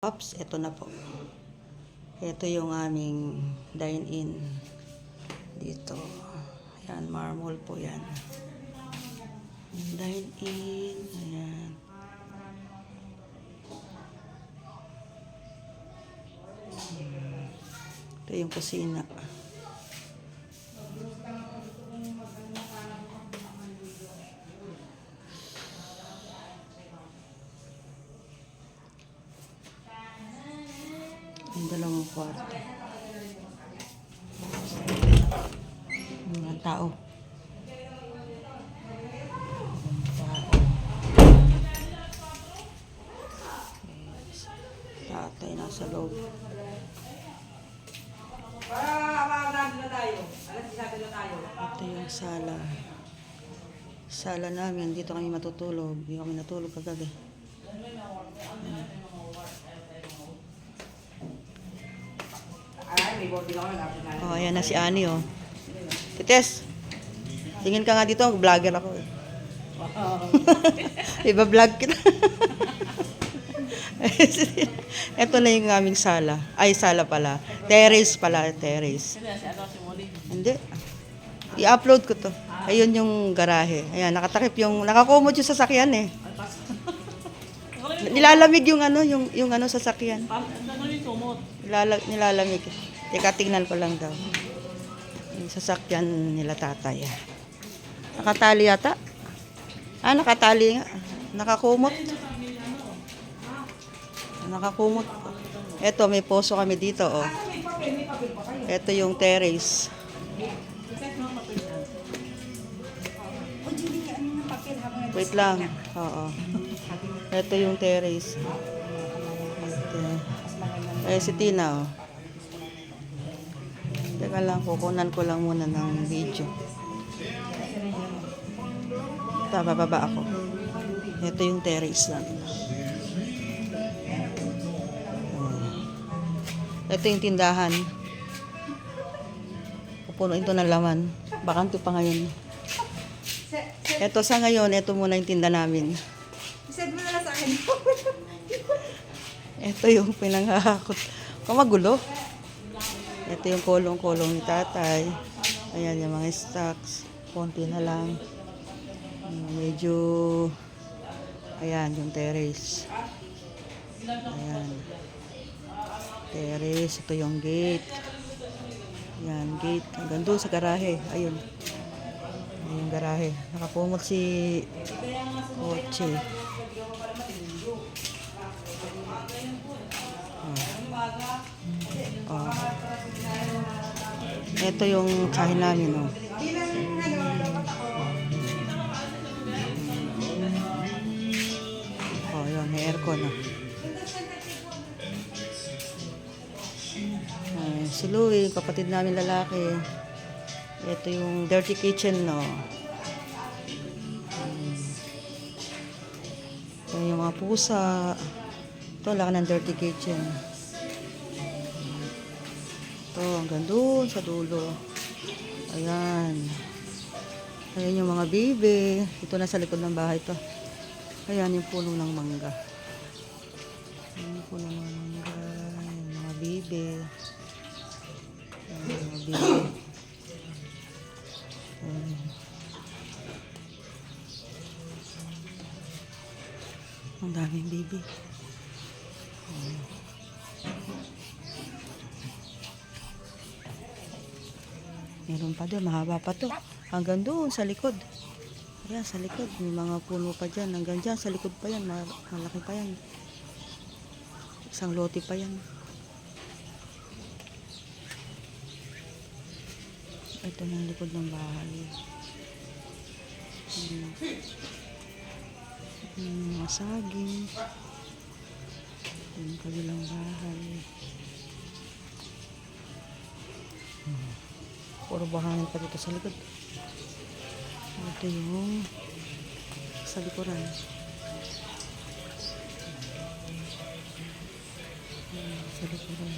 Ops, ito na po. Ito yung aming dine-in dito. Ayan, marble po yan. Dine-in. Ayan. Ito yung kusina. Yung dalawang kwarto. Mga tao. Tatay nasa loob. Ito yung sala. Sala namin. Dito kami matutulog. Hindi kami natulog kagabi. Oh, ayan na si Ani, oh. Tites, tingin ka nga dito. Vlogger ako, eh. Iba-vlog kita. Ito na yung aming sala. Ay, sala pala. Terrace pala. Terrace. Hindi. I-upload ko to. Ayun yung garahe. Ayan, nakatakip yung... Nakakumod yung sasakyan, eh. Nilalamig yung ano, yung ano sasakyan. Nilalamig. Teka, tingnan ko lang daw. Yung sasakyan nila tatay. Nakatali yata? Nakatali nga. Nakakumot. Nakakumot. Eto, may poso kami dito, oh. Eto yung terrace. Wait lang. Oo. Eto yung terrace. Eh, si Tina, oh. Teka lang, kukunan ko lang muna ng video. Bababa ako. Ito yung terrace namin. Ito yung tindahan. Pupunuin ito ng laman. Bakanto pa ngayon. Ito sa ngayon, ito muna yung tinda namin. Isend mo na lang sa akin. Ito yung pinanghahakot. Kamagulo. Ito yung kolong-kolong ni tatay. Ayan yung mga stocks. Konti na lang. Medyo... Ayan yung terrace. Ayan. Terrace. Ito yung gate. Ayan, gate. Hanggang doon sa garahe. Ayun. Ayun yung garahe. Nakakumot si kotse. Oh. Ito yung kahin namin, oh. Oh, yun, may aircon, oh. Si Louie, kapatid namin lalaki. Ito yung dirty kitchen, no. Ito yung mga pusa. Ito, laki ng dirty kitchen. Ito, hanggang doon sa dulo. Ayan. Ayan yung mga bibe. Ito na sa likod ng bahay to. Ayan yung puno ng mangga. Ayan yung puno ng mangga. Ayan yung mga bibe. Ayan yung mga bibe. Ayan. Ang daming bibe. Ayan. Meron pa doon, mahaba pa to. Hanggang doon sa likod. Ayan, sa likod. May mga puno pa dyan. Hanggang dyan, sa likod pa yan. Malaki pa yan. Isang lote pa yan. Ito na ang likod ng bahay. Mga saging. Yung kabilang bahay. Puro buhangin pa dito sa likod. Ito yung sa likuran. Sa likuran.